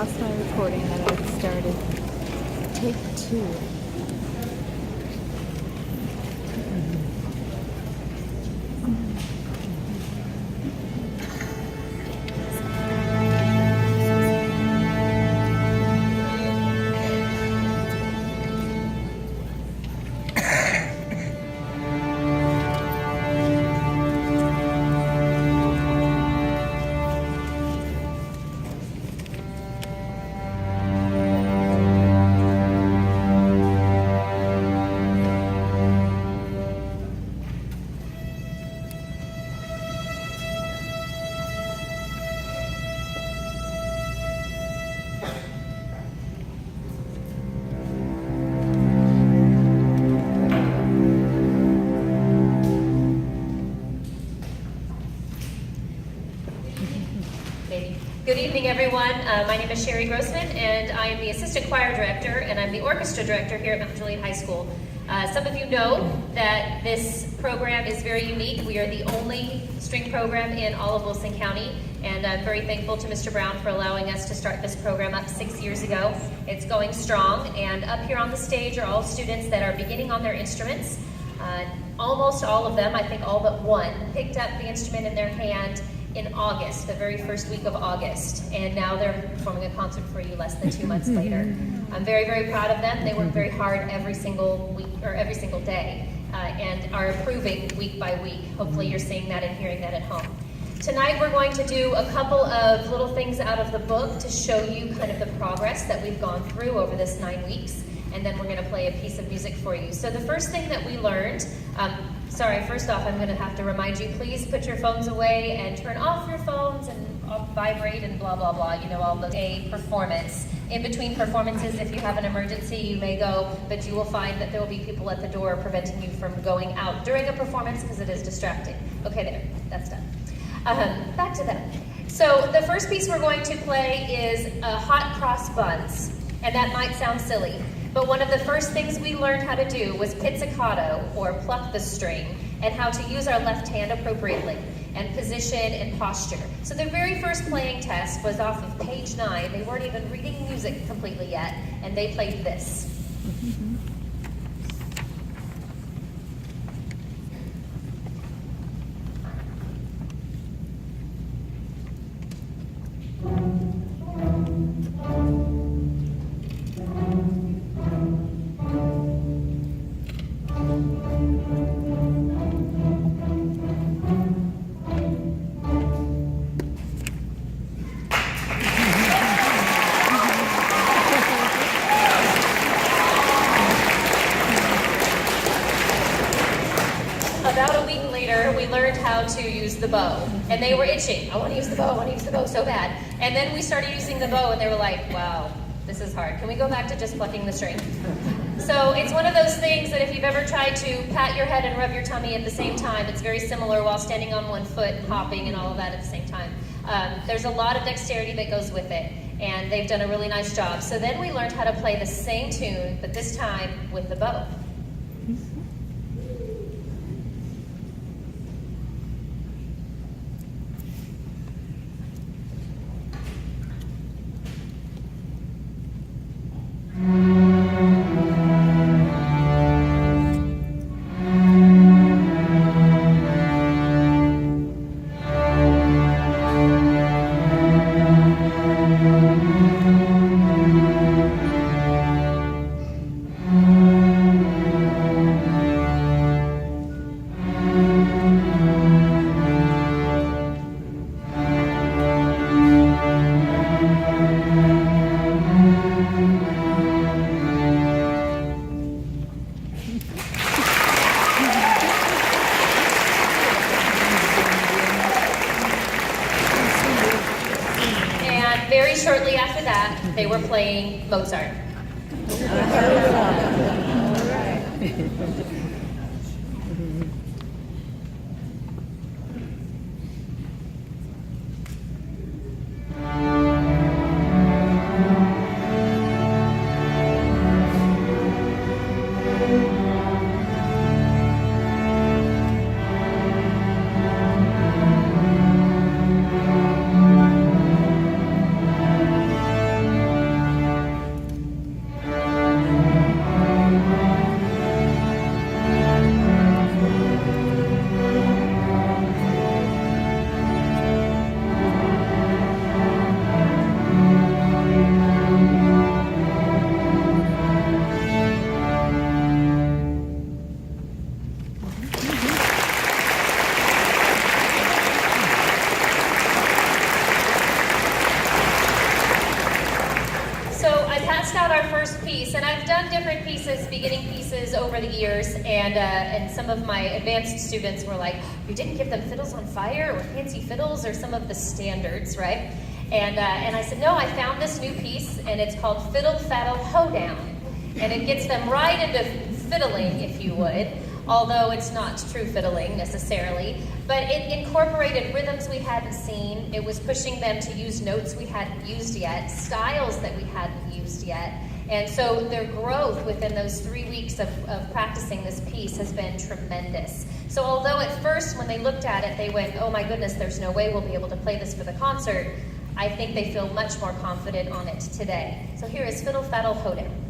lost my recording that I had started. Take two. Good evening, everyone. My name is Sherry Grossman, and I am the Assistant Choir Director, and I'm the Orchestra Director here at Mount Juliet High School. Some of you know that this program is very unique. We are the only string program in all of Wilson County, and I'm very thankful to Mr. Brown for allowing us to start this program up 6 years ago. It's going strong, and up here on the stage are all students that are beginning on their instruments. Almost all of them, I think all but one, picked up the instrument in their hand in August, the very first week of August, and now they're performing a concert for you less than 2 months later. I'm very, very proud of them. They work very hard every single week, or every single day, and are improving week by week. Hopefully you're seeing that and hearing that at home. Tonight we're going to do a couple of little things out of the book to show you kind of the progress that we've gone through over this 9 weeks, and then we're going to play a piece of music for you. So the first thing that we learned, first off, I'm going to have to remind you, please put your phones away and turn off your phones and vibrate and blah, blah, blah, all the a performance. In between performances, if you have an emergency, you may go, but you will find that there will be people at the door preventing you from going out during a performance because it is distracting. Okay, there, that's done. Back to that. So the first piece we're going to play is Hot Cross Buns, and that might sound silly, but one of the first things we learned how to do was pizzicato, or pluck the string, and how to use our left hand appropriately, and position and posture. So the very first playing test was off of page 9. They weren't even reading music completely yet, and they played this. The bow, and they were itching. I want to use the bow so bad. And then we started using the bow, and they were like, wow, this is hard. Can we go back to just plucking the string? So it's one of those things that if you've ever tried to pat your head and rub your tummy at the same time, it's very similar while standing on one foot, hopping and all of that at the same time. There's a lot of dexterity that goes with it, and they've done a really nice job. So then we learned how to play the same tune, but this time with the bow. Shortly after that, they were playing Mozart. passed out our first piece, and I've done different pieces, beginning pieces over the years, and some of my advanced students were like, you didn't give them Fiddles on Fire or Fancy Fiddles or some of the standards, right? And I said, no, I found this new piece, and it's called Fiddle Faddle Hoedown, and it gets them right into fiddling, if you would, although it's not true fiddling necessarily, but it incorporated rhythms we hadn't seen. It was pushing them to use notes we hadn't used yet, styles that we hadn't used yet, and so their growth within those 3 weeks of practicing this piece has been tremendous. So although at first when they looked at it, they went, oh my goodness, there's no way we'll be able to play this for the concert, I think they feel much more confident on it today. So here is Fiddle Faddle Hoedown.